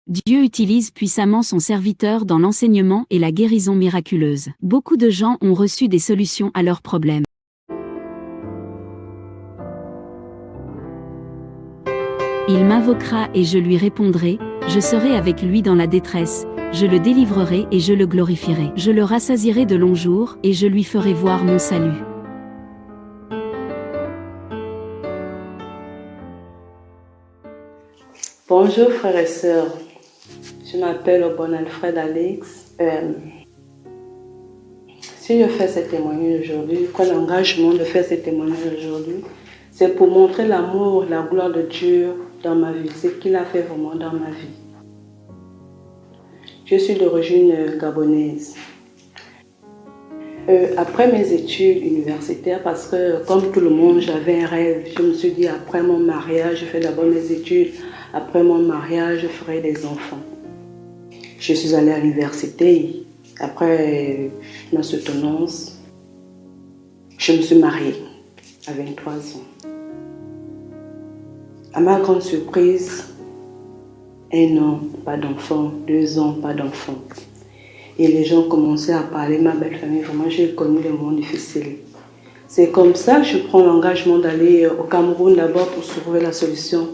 Dieu utilise puissamment son serviteur dans l'enseignement et la guérison miraculeuse. Beaucoup de gens ont reçu des solutions à leurs problèmes. Il m'invoquera et je lui répondrai, je serai avec lui dans la détresse, je le délivrerai et je le glorifierai. Je le rassasierai de longs jours et je lui ferai voir mon salut. Bonjour frères et sœurs, je m'appelle Bon Alfred Alex. Si je fais ce témoignage aujourd'hui, prends l'engagement de faire ce témoignage aujourd'hui, c'est pour montrer l'amour, la gloire de Dieu dans ma vie, ce qu'il a fait vraiment dans ma vie. Je suis d'origine gabonaise. Après mes études universitaires, parce que comme tout le monde, j'avais un rêve, je me suis dit après mon mariage, je fais d'abord mes études, après mon mariage, je ferai des enfants. Je suis allée à l'université, après ma soutenance, je me suis mariée à 23 ans. À ma grande surprise, 1 an, pas d'enfant, 2 ans, pas d'enfant. Et les gens commençaient à parler, ma belle famille, vraiment j'ai connu des moments difficiles. C'est comme ça que je prends l'engagement d'aller au Cameroun d'abord pour trouver la solution.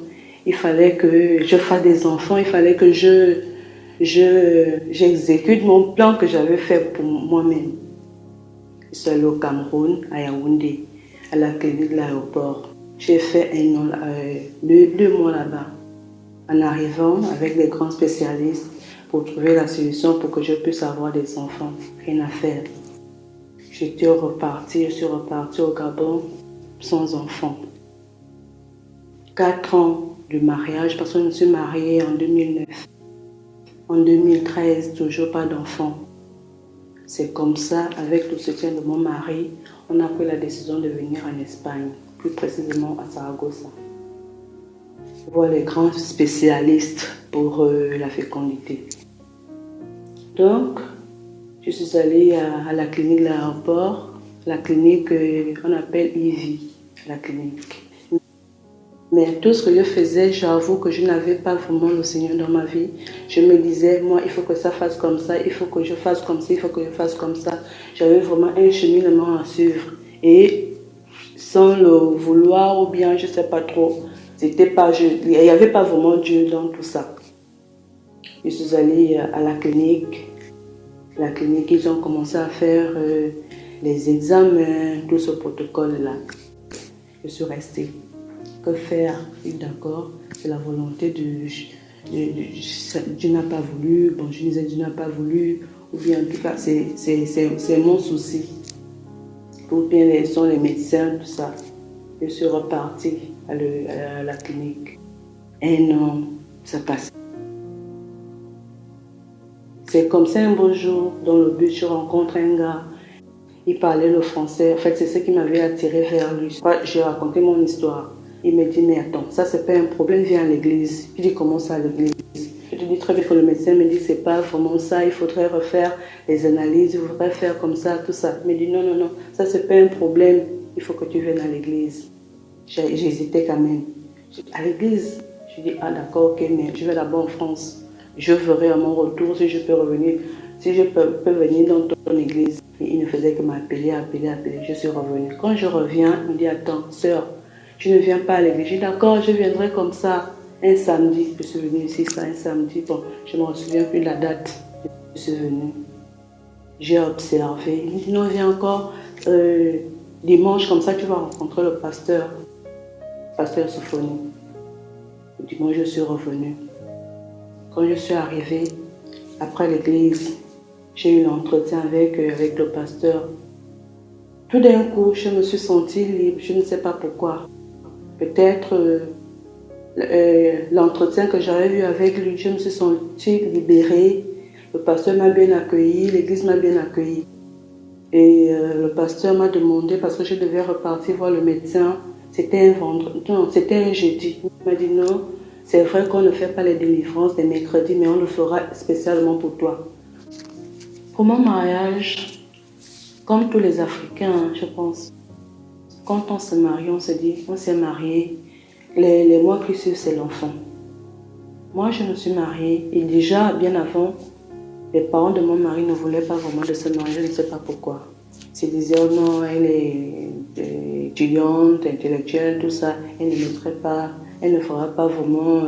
Il fallait que je fasse des enfants, il fallait que j'exécute mon plan que j'avais fait pour moi-même. Je suis allée au Cameroun, à Yaoundé, à la clinique de l'aéroport. J'ai fait 1 an, 2 mois là-bas, en arrivant avec des grands spécialistes pour trouver la solution pour que je puisse avoir des enfants. Rien à faire. Je suis repartie au Gabon sans enfant. 4 ans de mariage parce que je me suis mariée en 2009. En 2013, toujours pas d'enfant. C'est comme ça, avec le soutien de mon mari, on a pris la décision de venir en Espagne, plus précisément à Saragossa, voir les grands spécialistes pour la fécondité. Donc, je suis allée à la clinique de l'aéroport, la clinique qu'on appelle IVI, la clinique. Mais tout ce que je faisais, j'avoue que je n'avais pas vraiment le Seigneur dans ma vie. Je me disais, moi, il faut que ça fasse comme ça, il faut que je fasse comme ça, il faut que je fasse comme ça. J'avais vraiment un cheminement à suivre. Et sans le vouloir ou bien, je ne sais pas trop, il n'y avait pas vraiment Dieu dans tout ça. Je suis allée à la clinique. La clinique, ils ont commencé à faire les examens, tout ce protocole-là. Je suis restée. Que faire? D'accord, c'est la volonté de Dieu n'a pas voulu, bon je disais Dieu n'a pas voulu, ou bien en tout cas c'est mon souci. Ou bien sont les médecins, tout ça. Je suis repartie à la clinique. 1 an, ça passe. C'est comme ça un beau jour, dans le bus, je rencontre un gars. Il parlait le français. En fait, c'est ce qui m'avait attiré vers lui. J'ai raconté mon histoire. Il me dit, mais attends, ça c'est pas un problème, viens à l'église. Je dis, comment ça à l'église? Je te dis très bien que le médecin me dit, c'est pas vraiment ça, il faudrait refaire les analyses, il faudrait faire comme ça, tout ça. Il me dit, non, non, non, ça c'est pas un problème, il faut que tu viennes à l'église. J'hésitais quand même. À l'église? Je dis, ah d'accord, ok, mais je vais d'abord en France. Je verrai à mon retour si je peux revenir, si je peux venir dans ton église. Et il ne faisait que m'appeler. Je suis revenue. Quand je reviens, il me dit, attends, sœur, je ne viens pas à l'église. Je dis, d'accord, je viendrai comme ça. Un samedi, je suis venue ici, ça, un samedi. Bon, je ne me souviens plus de la date. Je suis venue. J'ai observé. Il me dit, non, viens encore dimanche, comme ça, tu vas rencontrer le pasteur Sophonie. Dimanche, je suis revenue. Quand je suis arrivée, après l'église, j'ai eu l'entretien avec le pasteur. Tout d'un coup, je me suis sentie libre, je ne sais pas pourquoi. Peut-être l'entretien que j'avais eu avec lui, je me suis sentie libérée. Le pasteur m'a bien accueillie, l'église m'a bien accueillie. Et le pasteur m'a demandé, parce que je devais repartir voir le médecin, c'était un vendredi, non, c'était un jeudi. Il m'a dit non, c'est vrai qu'on ne fait pas les délivrances des mercredis, mais on le fera spécialement pour toi. Pour mon mariage, comme tous les Africains, je pense, quand on se marie, on se dit, on s'est marié, les mois qui suivent, c'est l'enfant. Moi, je me suis mariée et déjà, bien avant, les parents de mon mari ne voulaient pas vraiment de se marier, je ne sais pas pourquoi. Ils disaient, oh non, elle est étudiante, intellectuelle, tout ça, elle ne mettrait pas, elle ne fera pas vraiment,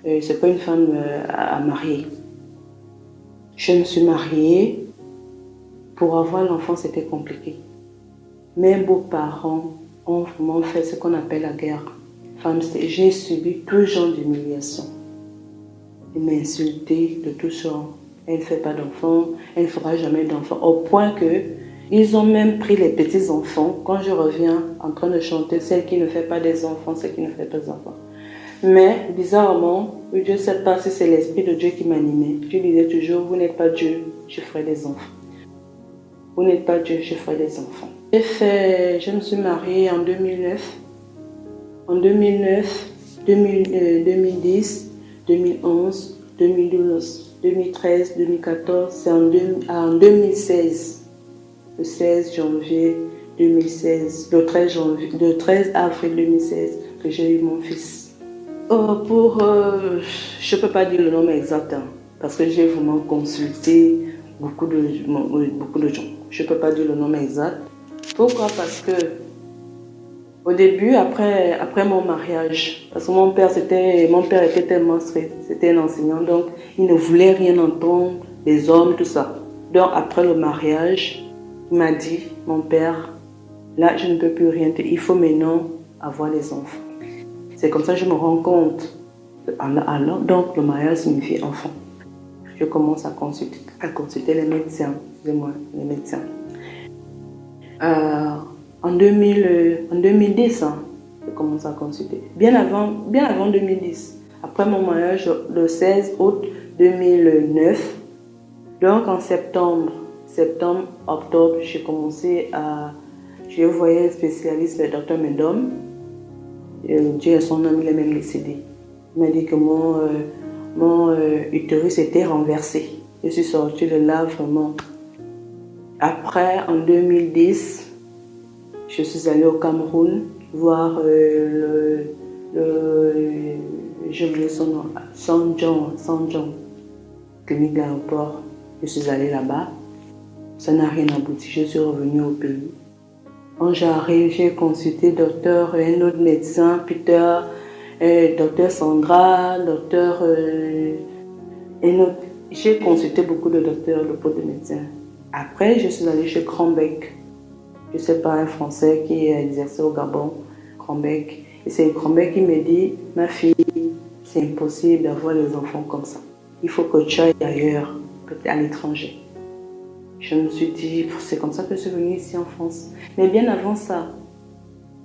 c'est pas une femme à marier. Je me suis mariée, pour avoir l'enfant, c'était compliqué. Mes beaux-parents ont vraiment fait ce qu'on appelle la guerre. J'ai subi tout genre d'humiliation. Ils m'insultaient de tout genre. Elle ne fait pas d'enfants, elle ne fera jamais d'enfants. Au point que ils ont même pris les petits enfants. Quand je reviens en train de chanter, celle qui ne fait pas des enfants, celle qui ne fait pas d'enfants. Mais bizarrement, je ne sais pas si c'est l'esprit de Dieu qui m'animait. Je disais toujours, vous n'êtes pas Dieu, je ferai des enfants. Vous n'êtes pas Dieu, je ferai des enfants. Je me suis mariée en 2009. En 2009, 2010, 2011, 2012, 2013, 2014, c'est en 2016, le 16 janvier 2016, le 13 avril 2016 que j'ai eu mon fils. Je ne peux pas dire le nom exact, hein, parce que j'ai vraiment consulté beaucoup de gens. Je ne peux pas dire le nom exact. Pourquoi? Parce que au début, après mon mariage, parce que mon père était tellement strict, c'était un enseignant, donc il ne voulait rien entendre des hommes, tout ça. Donc après le mariage, il m'a dit, mon père, là je ne peux plus rien dire, il faut maintenant avoir des enfants. C'est comme ça que je me rends compte. Alors, donc le mariage signifie enfant. Je commence à consulter les médecins, les médecins. En 2010, hein, je commence à consulter. Bien avant 2010. Après mon mariage, le 16 août 2009. Donc en septembre, octobre, je voyais un spécialiste, le docteur Medom. Dieu est son nom, il est même décédé. Il m'a dit que mon utérus était renversé. Je suis sortie de là vraiment. Après, en 2010, je suis allée au Cameroun voir j'ai oublié son nom, San-John, clinique d'aéroport. Je suis allée là-bas. Ça n'a rien abouti. Je suis revenue au pays. Quand j'arrive, j'ai consulté un autre médecin, Peter, docteur Sandra, j'ai consulté beaucoup de docteurs, de médecins. Après, je suis allée chez Krombeck. Je ne sais pas, un Français qui exerçait au Gabon, Krombeck. Et c'est Krombeck qui me dit, ma fille, c'est impossible d'avoir des enfants comme ça. Il faut que tu ailles ailleurs, peut-être à l'étranger. Je me suis dit, c'est comme ça que je suis venue ici en France. Mais bien avant ça,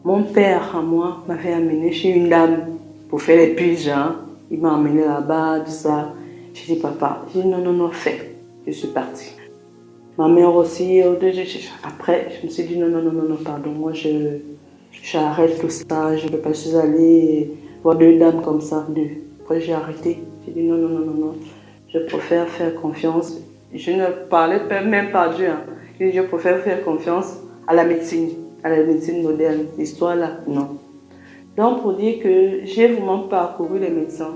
mon père, à moi, m'avait amené chez une dame pour faire les piges. Hein. Il m'a amené là-bas, tout ça. J'ai dit, papa, non, fais. Je suis partie. Ma mère aussi, après, je me suis dit, non, pardon, moi, j'arrête tout ça, je ne peux pas, je suis allée voir deux dames comme ça, deux. Après, j'ai arrêté. J'ai dit, non, je préfère faire confiance. Je ne parlais même pas à Dieu. Hein. Je préfère faire confiance à la médecine moderne. L'histoire là, non. Donc, pour dire que j'ai vraiment parcouru les médecins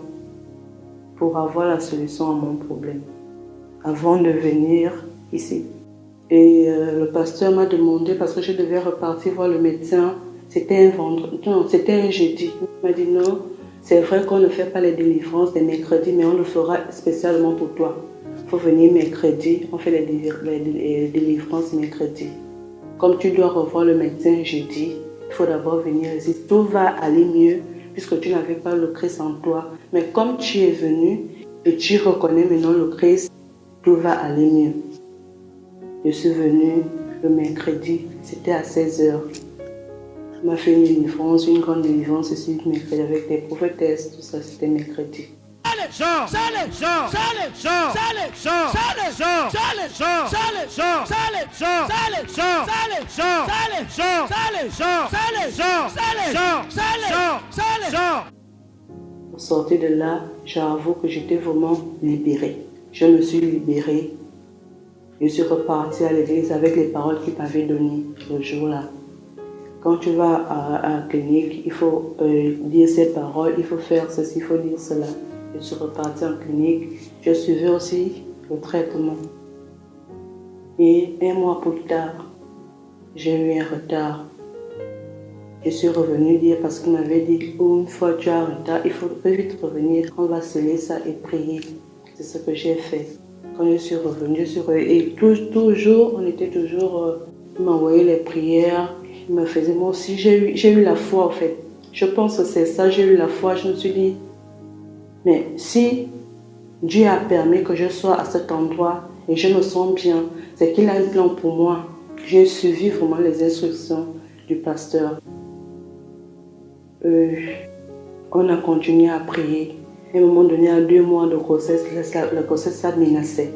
pour avoir la solution à mon problème avant de venir ici. Et le pasteur m'a demandé, parce que je devais repartir voir le médecin, c'était un jeudi. Il m'a dit non, c'est vrai qu'on ne fait pas les délivrances des mercredis, mais on le fera spécialement pour toi. Il faut venir mercredi, on fait les délivrances mercredi. Comme tu dois revoir le médecin jeudi, il faut d'abord venir ici. Tout va aller mieux puisque tu n'avais pas le Christ en toi. Mais comme tu es venu et tu reconnais maintenant le Christ, tout va aller mieux. Je suis venue le mercredi, c'était à 16h. On m'a fait une grande délivrance ici mercredi avec des prophétesses, tout ça, c'était mercredi. Pour sortir de là, j'avoue que j'étais vraiment libérée. Je me suis libérée. Je suis repartie à l'église avec les paroles qu'il m'avait données le jour-là. Quand tu vas à la clinique, il faut dire ces paroles, il faut faire ceci, il faut dire cela. je suis repartie en clinique. Je suivais aussi le traitement. Et un mois plus tard, j'ai eu un retard. Je suis revenue dire parce qu'il m'avait dit une fois tu as un retard, il faut vite revenir. On va sceller ça et prier. C'est ce que j'ai fait. Quand je suis revenue, et toujours, on était toujours, il m'envoyait les prières, il me faisait, moi aussi, j'ai eu la foi en fait. Je pense que c'est ça, j'ai eu la foi. Je me suis dit, mais si Dieu a permis que je sois à cet endroit et je me sens bien, c'est qu'il a un plan pour moi. J'ai suivi vraiment les instructions du pasteur. On a continué à prier. À un moment donné, à 2 mois de grossesse, la grossesse ça menaçait.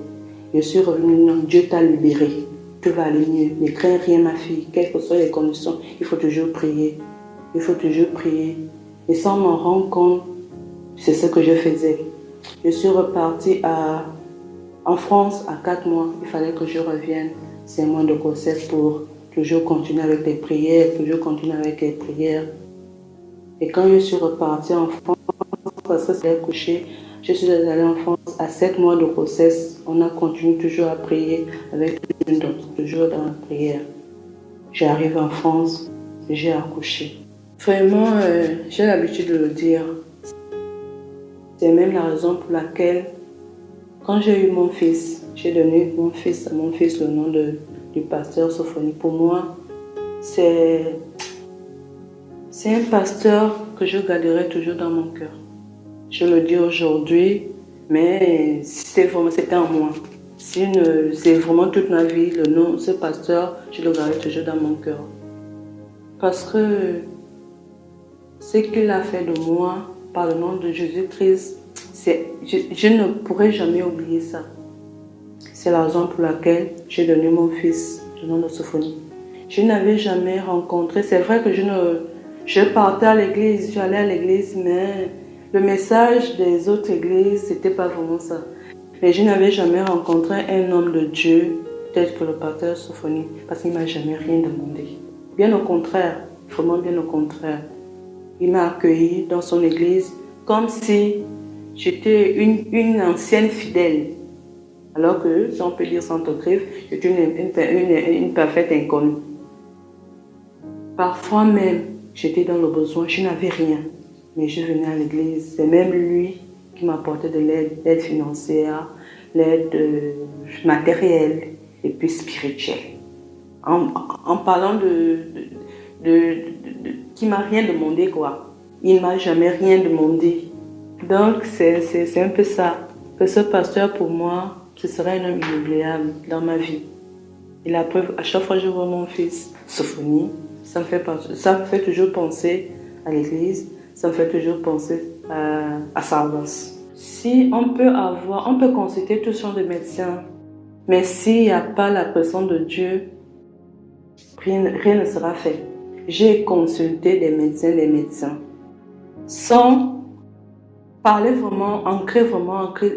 Je suis revenue, non, Dieu t'a libéré. Tout va aller mieux. Ne crains rien, ma fille. Quelles que soient les conditions, il faut toujours prier. Il faut toujours prier. Et sans m'en rendre compte, c'est ce que je faisais. Je suis repartie en France à 4 mois. Il fallait que je revienne 5 mois de grossesse pour toujours continuer avec les prières, Et quand je suis repartie en France, parce que c'était couché, je suis allée en France à 7 mois de grossesse. On a continué toujours à prier avec une autre, toujours dans la prière. J'arrive en France, j'ai accouché. Vraiment, j'ai l'habitude de le dire. C'est même la raison pour laquelle, quand j'ai eu mon fils, j'ai donné à mon fils le nom du pasteur Sophonie. Pour moi, c'est un pasteur que je garderai toujours dans mon cœur. Je le dis aujourd'hui, mais c'était en moi. C'est vraiment toute ma vie, le nom, ce pasteur, je le garderai toujours dans mon cœur. Parce que ce qu'il a fait de moi, par le nom de Jésus-Christ, je ne pourrai jamais oublier ça. C'est la raison pour laquelle j'ai donné mon fils le nom de Sophonie. Je n'avais jamais rencontré, c'est vrai que je partais à l'église, j'allais à l'église, mais le message des autres églises, c'était pas vraiment ça. Mais je n'avais jamais rencontré un homme de Dieu tel que le pasteur Sophonie, parce qu'il ne m'a jamais rien demandé. Bien au contraire, vraiment bien au contraire. Il m'a accueilli dans son église comme si j'étais une ancienne fidèle. Alors que, si on peut dire sans autogriffe, j'étais une parfaite inconnue. Parfois même, j'étais dans le besoin, je n'avais rien. Mais je venais à l'église, c'est même lui qui m'apportait de l'aide financière, l'aide matérielle et puis spirituelle. En parlant qui m'a rien demandé quoi. Il m'a jamais rien demandé. Donc c'est un peu ça. Que ce pasteur pour moi, ce serait un homme inoubliable dans ma vie. Et la preuve, à chaque fois que je vois mon fils, Sophonie, ça me fait toujours penser à l'église, ça me fait toujours penser à Sardas. Si on peut consulter tous sortes de médecins, mais s'il n'y a pas la présence de Dieu, rien ne sera fait. J'ai consulté des médecins, sans parler vraiment, ancrer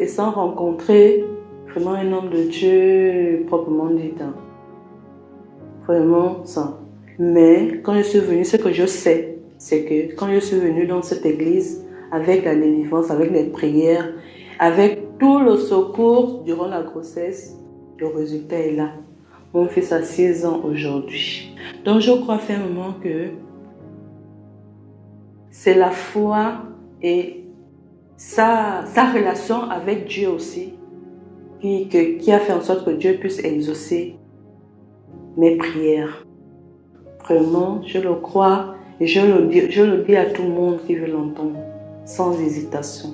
et sans rencontrer vraiment un homme de Dieu proprement dit. Vraiment ça. Mais quand je suis venue, ce que je sais, c'est que quand je suis venue dans cette église, avec la délivrance, avec les prières, avec tout le secours durant la grossesse, le résultat est là. Mon fils a 6 ans aujourd'hui. Donc je crois fermement que c'est la foi et sa relation avec Dieu aussi qui a fait en sorte que Dieu puisse exaucer mes prières. Vraiment, je le crois et je le dis à tout le monde qui veut l'entendre, sans hésitation.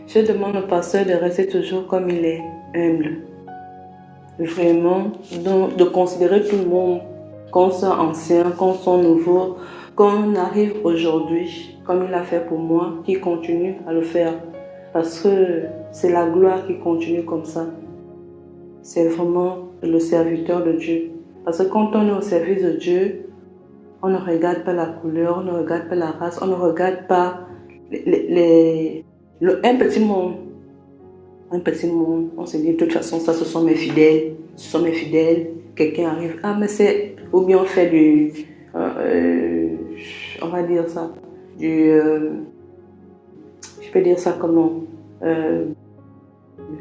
Je demande au pasteur de rester toujours comme il est, humble. Vraiment, de considérer tout le monde, qu'on soit ancien, qu'on soit nouveau, qu'on arrive aujourd'hui, comme il a fait pour moi, qu'il continue à le faire. Parce que c'est la gloire qui continue comme ça. C'est vraiment le serviteur de Dieu. Parce que quand on est au service de Dieu, on ne regarde pas la couleur, on ne regarde pas la race, on ne regarde pas un petit monde. On se dit de toute façon, ça ce sont mes fidèles. Quelqu'un arrive, mais c'est, ou bien on fait on va dire ça, je peux dire ça comment?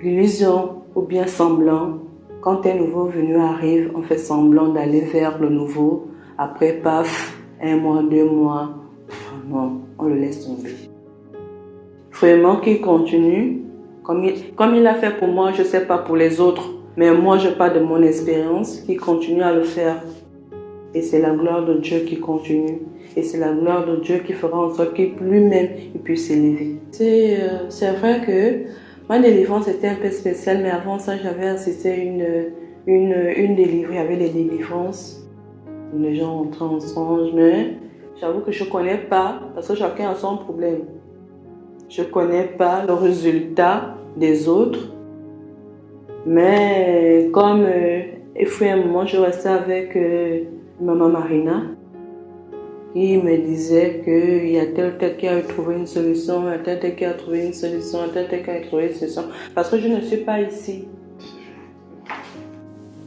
l'illusion ou bien semblant. Quand un nouveau venu arrive, on fait semblant d'aller vers le nouveau. Après, paf, 1 mois, 2 mois, non, on le laisse tomber. Vraiment qu'il continue, comme il l'a fait pour moi, je ne sais pas pour les autres, mais moi je parle de mon expérience, qu'il continue à le faire. Et c'est la gloire de Dieu qui continue. Et c'est la gloire de Dieu qui fera en sorte qu'il lui-même il puisse s'élever. C'est vrai que ma délivrance était un peu spéciale, mais avant ça, j'avais assisté à une délivrance. Il y avait des délivrances où les gens entraient en songe, mais j'avoue que je ne connais pas, parce que chacun a son problème. Je ne connais pas le résultat des autres, mais comme il fut un moment, je restais avec Maman Marina, qui me disait qu'il y a tel qui a trouvé une solution, il y a tel qui a trouvé une solution, tel qui a trouvé une solution, parce que je ne suis pas ici.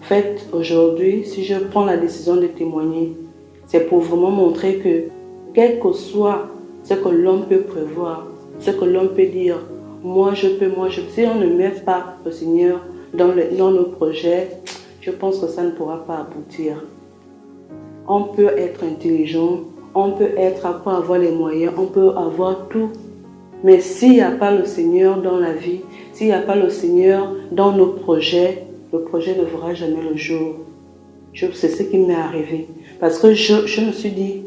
En fait, aujourd'hui, si je prends la décision de témoigner, c'est pour vraiment montrer que, quel que soit ce que l'homme peut prévoir, ce que l'homme peut dire, moi je peux, si on ne met pas le Seigneur dans nos projets, je pense que ça ne pourra pas aboutir. On peut être intelligent, on peut avoir les moyens, on peut avoir tout. Mais s'il n'y a pas le Seigneur dans la vie, s'il n'y a pas le Seigneur dans nos projets, le projet ne verra jamais le jour. C'est ce qui m'est arrivé. Parce que je me suis dit,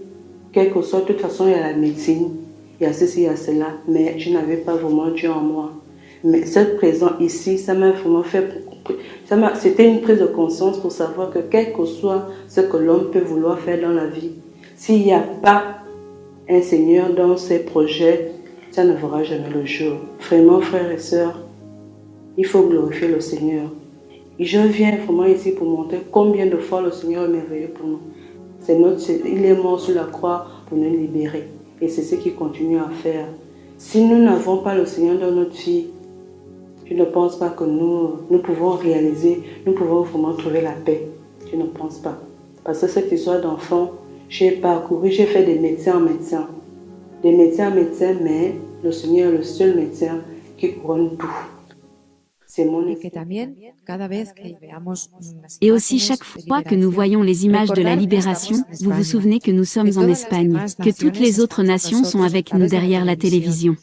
quel que soit, de toute façon, il y a la médecine, il y a ceci, il y a cela, mais je n'avais pas vraiment Dieu en moi. Mais cette présence ici, ça m'a vraiment fait beaucoup. C'était une prise de conscience pour savoir que quel que soit ce que l'homme peut vouloir faire dans la vie, s'il n'y a pas un Seigneur dans ses projets, ça ne verra jamais le jour. Vraiment, frères et sœurs, il faut glorifier le Seigneur. Et je viens vraiment ici pour montrer combien de fois le Seigneur est merveilleux pour nous. Il est mort sur la croix pour nous libérer. Et c'est ce qu'il continue à faire. Si nous n'avons pas le Seigneur dans notre vie, je ne pense pas que nous pouvons réaliser, nous pouvons vraiment trouver la paix. Je ne pense pas. Parce que cette histoire d'enfant, j'ai parcouru, j'ai fait des médecins en médecins. Des médecins en médecins, mais le Seigneur est le seul médecin qui couronne tout. Et aussi chaque fois que nous voyons les images de la libération, vous vous souvenez que nous sommes en Espagne, que toutes les autres nations sont avec nous derrière la télévision.